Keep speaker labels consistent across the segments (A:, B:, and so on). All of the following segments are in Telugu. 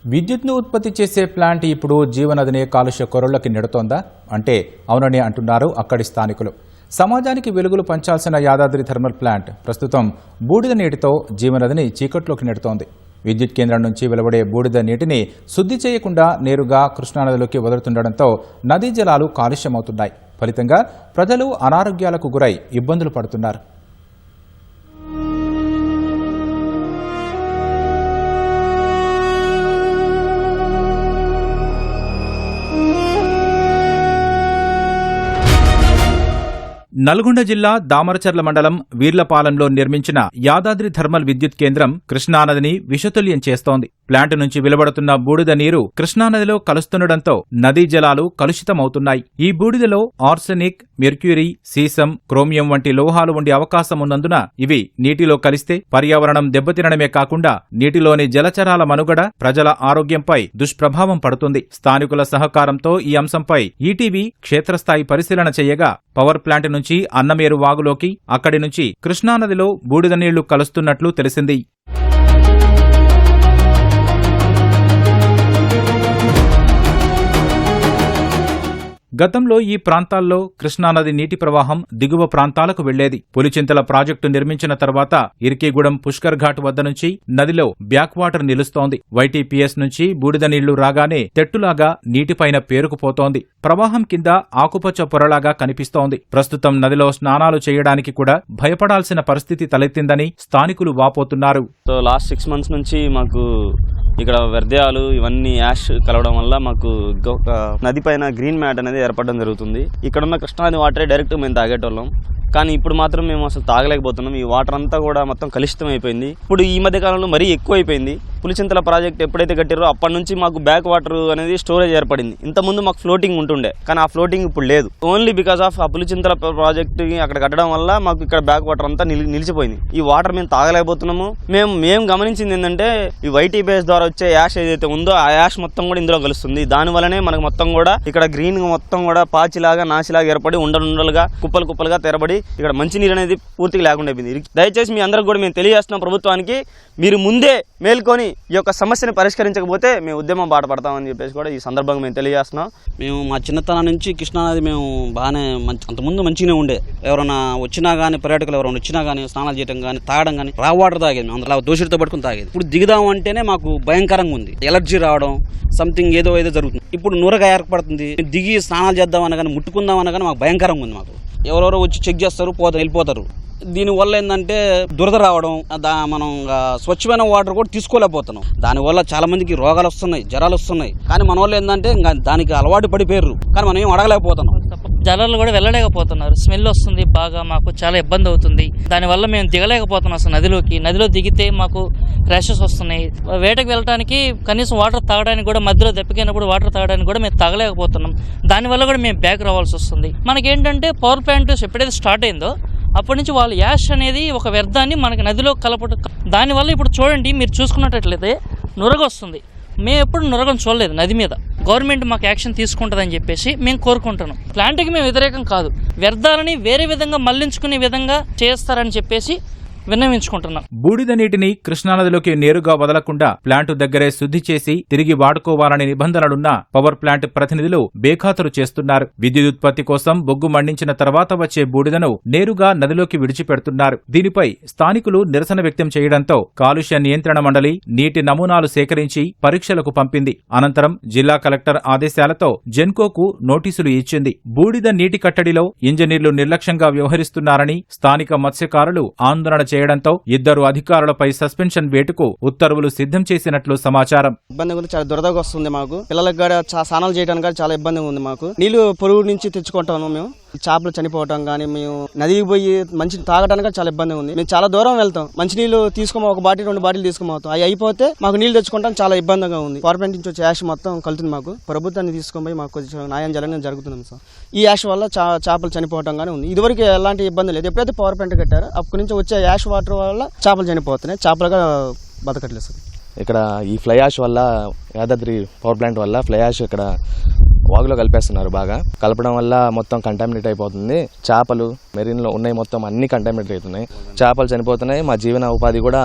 A: విద్యుత్ను ఉత్పత్తి చేసే ప్లాంట్ ఇప్పుడు జీవనదిని కాలుష్య కొరళ్లకి నెడుతోందా అంటే అవునని అంటున్నారు అక్కడి స్థానికులు. సమాజానికి వెలుగులు పంచాల్సిన యాదాద్రి థర్మల్ ప్లాంట్ ప్రస్తుతం బూడిద నీటితో జీవనదిని చీకట్లోకి నెడుతోంది. విద్యుత్ కేంద్రం నుంచి వెలువడే బూడిద నీటిని శుద్ధి చేయకుండా నేరుగా కృష్ణానదిలోకి వదులుతుండటంతో నదీ జలాలు కాలుష్యమవుతున్నాయి. ఫలితంగా ప్రజలు అనారోగ్యాలకు గురై ఇబ్బందులు పడుతున్నారు. నల్గొండ జిల్లా దామరచర్ల మండలం వీర్లపాలెంలో నిర్మించిన యాదాద్రి థర్మల్ విద్యుత్ కేంద్రం కృష్ణానదిని విషతుల్యం చేస్తోంది. ప్లాంట్ నుంచి వెలువడుతున్న బూడిద నీరు కృష్ణానదిలో కలుస్తుండటంతో నదీ జలాలు కలుషితమవుతున్నాయి. ఈ బూడిదలో ఆర్సెనిక్, మెర్క్యూరీ, సీసం, క్రోమియం వంటి లోహాలు ఉండే అవకాశం ఉన్నందున ఇవి నీటిలో కలిస్తే పర్యావరణం దెబ్బతినడమే కాకుండా నీటిలోని జలచరాల మనుగడ, ప్రజల ఆరోగ్యంపై దుష్ప్రభావం పడుతుంది. స్థానికుల సహకారంతో ఈ అంశంపై ఈటీవీ క్షేత్రస్థాయి పరిశీలన చేయగా పవర్ ప్లాంట్ నుంచి అన్నమేరు వాగులోకి, అక్కడి నుంచి కృష్ణానదిలో బూడిద నీళ్లు కలుస్తున్నట్లు తెలిసింది. గతంలో ఈ ప్రాంతాల్లో కృష్ణానది నీటి ప్రవాహం దిగువ ప్రాంతాలకు వెళ్లేది. పులిచింతల ప్రాజెక్టు నిర్మించిన తర్వాత ఇరికీగూడెం పుష్కర్ ఘాట్ వద్ద నుంచి నదిలో బ్యాక్ వాటర్ నిలుస్తోంది. వైటీపీఎస్ నుంచి బూడిద నీళ్లు రాగానే తెట్టులాగా నీటిపైన పేరుకుపోతోంది. ప్రవాహం కింద ఆకుపచ్చ పొరలాగా కనిపిస్తోంది. ప్రస్తుతం నదిలో స్నానాలు చేయడానికి కూడా భయపడాల్సిన పరిస్థితి తలెత్తిందని స్థానికులు వాపోతున్నారు.
B: లాస్ట్ 6 months నుంచి మాకు ఇక్కడ వ్యర్థాలు ఇవన్నీ యాష్ కలవడం వల్ల మాకు ఒక నది పైన గ్రీన్ మ్యాట్ అనేది ఏర్పడడం జరుగుతుంది. ఇక్కడ ఉన్న కృష్ణానది వాటరే డైరెక్ట్ మేము తాగేటోళ్ళం. కానీ ఇప్పుడు మాత్రం మేము అసలు తాగలేకపోతున్నాం. ఈ వాటర్ అంతా కూడా మొత్తం కలుషితం అయిపోయింది. ఇప్పుడు ఈ మధ్య కాలంలో మరీ ఎక్కువ అయిపోయింది. పులిచింతల ప్రాజెక్ట్ ఎప్పుడైతే కట్టారో అప్పటి నుంచి మాకు బ్యాక్ వాటర్ అనేది స్టోరేజ్ ఏర్పడింది. ఇంతకుముందు మాకు ఫ్లోటింగ్ ఉంటుండే, కానీ ఆ ఫ్లోటింగ్ ఇప్పుడు లేదు. ఓన్లీ బికాస్ ఆఫ్ ఆ పులిచింతల ప్రాజెక్ట్ అక్కడ కట్టడం వల్ల మాకు ఇక్కడ బ్యాక్ వాటర్ అంతా నిలిచిపోయింది. ఈ వాటర్ మేము తాగలేకపోతున్నాము. మేము గమనించింది ఏంటంటే ఈ వైటీ బేస్ ద్వారా వచ్చే యాష్ ఏదైతే ఉందో ఆ యాష్ మొత్తం కూడా ఇందులో కలుస్తుంది. దాని వల్లనే మనకు మొత్తం కూడా ఇక్కడ గ్రీన్ మొత్తం కూడా పాచిలాగా నాచిలాగా ఏర్పడి ఉండలుగా కుప్పలుగా తెరబడి ఇక్కడ మంచినీరు అనేది పూర్తిగా లేకుండా అయిపోయింది. దయచేసి మీ అందరికి కూడా మేము తెలియజేస్తున్నాం ప్రభుత్వానికి, మీరు ముందే మేల్కొని ఈ యొక్క సమస్యను పరిష్కరించకపోతే మేము ఉద్యమం బాటపడతామని చెప్పేసి కూడా ఈ సందర్భంగా మేము తెలియజేస్తున్నాం.
C: మేము మా చిన్నతనం నుంచి కృష్ణానది మేము బాగానే అంతకుముందు మంచిగానే ఉండే. ఎవరైనా వచ్చినా కానీ, పర్యాటకులు ఎవరైనా వచ్చినా కానీ స్నానాలు చేయడం కానీ, తాగడం కానీ, రా వాటర్ తాగేది మేము అందులో దోషుడితో పట్టుకుని తాగేది. ఇప్పుడు దిగుదాం అంటేనే మాకు భయంకరంగా ఉంది. ఎలర్జీ రావడం, సంథింగ్ ఏదో జరుగుతుంది. ఇప్పుడు నూరగా ఏర్పడుతుంది. దిగి స్నానాలు చేద్దాం అనగానే, ముట్టుకుందాం అనగానే మాకు భయంకరంగా ఉంది. మాకు ఎవరెవరో వచ్చి చెక్ చేస్తారు, వెళ్ళిపోతారు. దీనివల్ల ఏంటంటే దురద రావడం, మనం స్వచ్ఛమైన వాటర్ కూడా తీసుకోలేకపోతున్నాం. దానివల్ల చాలా మందికి రోగాలు వస్తున్నాయి, జ్వరాలు వస్తున్నాయి. కానీ మన వాళ్ళు ఏంటంటే దానికి అలవాటు పడిపోయారు, కానీ మనం ఏం అడగలేకపోతున్నాం.
D: జలాలు కూడా వెళ్ళలేకపోతున్నారు. స్మెల్ వస్తుంది బాగా, మాకు చాలా ఇబ్బంది అవుతుంది. దానివల్ల మేము దిగలేకపోతున్నాం అసలు నదిలో దిగితే మాకు ర్యాషెస్ వస్తున్నాయి. వేటకు వెళ్ళడానికి కనీసం వాటర్ తాగడానికి కూడా, మధ్యలో దెబ్బకినప్పుడు వాటర్ తాగడానికి కూడా మేము తాగలేకపోతున్నాం. దానివల్ల కూడా మేము బ్యాక్ రావాల్సి వస్తుంది. మనకేంటంటే పవర్ ప్లాంట్ ఎప్పుడైతే స్టార్ట్ అయిందో అప్పటి నుంచి వాళ్ళు యాష్ అనేది ఒక వ్యర్థాన్ని మనకి నదిలో కలపడం, దానివల్ల ఇప్పుడు చూడండి మీరు చూసుకున్నట్లయితే నురగ వస్తుంది. మేము ఎప్పుడు నురగను చూడలేదు నది మీద. గవర్నమెంట్ మాకు యాక్షన్ తీసుకుంటుందని చెప్పేసి మేము కోరుకుంటున్నాం. ప్లాంట్కి మేము వ్యతిరేకం కాదు, వ్యర్థాలని వేరే విధంగా మళ్లించుకునే విధంగా చేస్తారని చెప్పేసి విన్నవించుకుంటున్నాం.
A: బూడిద నీటిని కృష్ణానదిలోకి నేరుగా వదలకుండా ప్లాంటు దగ్గరే శుద్ధి చేసి తిరిగి వాడుకోవాలనే నిబంధనలున్న పవర్ ప్లాంట్ ప్రతినిధులు బేఖాతరు చేస్తున్నారు. విద్యుత్ ఉత్పత్తి కోసం బొగ్గు మండించిన తర్వాత వచ్చే బూడిదను నేరుగా నదిలోకి విడిచిపెడుతున్నారు. దీనిపై స్థానికులు నిరసన వ్యక్తం చేయడంతో కాలుష్య నియంత్రణ మండలి నీటి నమూనాలు సేకరించి పరీక్షలకు పంపింది. అనంతరం జిల్లా కలెక్టర్ ఆదేశాలతో జెన్కోకు నోటీసులు ఇచ్చింది. బూడిద నీటి కట్టడిలో ఇంజనీర్లు నిర్లక్ష్యంగా వ్యవహరిస్తున్నారని స్థానిక మత్స్యకారులు ఆందోళన చేయడంతో 2 అధికారులపై సస్పెన్షన్ వేటుకు ఉత్తర్వులు సిద్ధం చేసినట్లు సమాచారం.
E: ఇబ్బంది ఉంది, చాలా దురదగా వస్తుంది మాకు. పిల్లలకు కూడా స్నానాలు చేయడానికి చాలా ఇబ్బందిగా ఉంది మాకు. నీళ్లు పొరుగు నుంచి తెచ్చుకుంటాము మేము. చేపలు చనిపోవటం కానీ, మేము నదికి పోయి మంచి తాగడానికి చాలా ఇబ్బందిగా ఉంది. మేము చాలా దూరం వెళ్తాం, మంచినీళ్ళు తీసుకోమో 1 బాటిల్ 2 బాటిల్ తీసుకుపోతాం. అవి అయిపోతే మాకు నీళ్లు తెచ్చుకోవడం చాలా ఇబ్బందిగా ఉంది. గవర్నమెంట్ నుంచి వచ్చే యాష్ మొత్తం కలుతుంది. మాకు ప్రభుత్వాన్ని తీసుకొని మాకు కొంచెం న్యాయం చేయాలని జరుగుతుంది సార్. ఈ యాష్ వల్ల చేపలు చనిపోవటం కానీ ఉంది. ఇదివరకు ఎలాంటి ఇబ్బంది లేదు. ఎప్పుడైతే పవర్ ప్లాంట్ కట్టారో అప్పటి నుంచి వచ్చే యాష్ వాటర్ వల్ల చేపలు చనిపోతున్నాయి, చేపలుగా బతకట్లేదు సార్.
F: ఇక్కడ ఈ ఫ్లై యాష్ వల్ల, యాదాద్రి పవర్ ప్లాంట్ వల్ల ఫ్లై యాష్ ఇక్కడ వాగులో కలిపేస్తున్నారు. బాగా కలపడం వల్ల మొత్తం కంటామినేట్ అయిపోతుంది. చేపలు మెరీన్లో ఉన్నాయి మొత్తం అన్ని కంటామినేట్ అవుతున్నాయి. చేపలు చనిపోతున్నాయి. మా జీవన ఉపాధి కూడా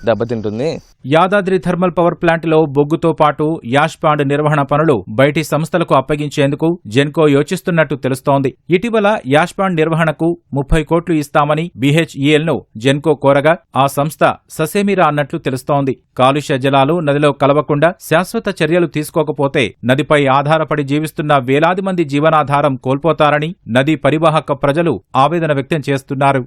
F: దెబ్బతింటుంది.
A: యాదాద్రి థర్మల్ పవర్ ప్లాంట్లో బొగ్గుతో పాటు యాష్ పాండ్ నిర్వహణ పనులు బయటి సంస్థలకు అప్పగించేందుకు జెన్కో యోచిస్తున్నట్టు తెలుస్తోంది. ఇటీవల యాష్ పాండ్ నిర్వహణకు 30 కోట్లు ఇస్తామని BHELను జెన్కో కోరగా ఆ సంస్థ ససేమిరా అన్నట్లు తెలుస్తోంది. కాలుష్య జలాలు నదిలో కలవకుండా శాశ్వత చర్యలు తీసుకోకపోతే నదిపై ఆధారపడి జీవిస్తున్న వేలాది మంది జీవనాధారం కోల్పోతారని నదీ పరివాహక ప్రజలు ఆవేదన వ్యక్తం చేస్తున్నారు.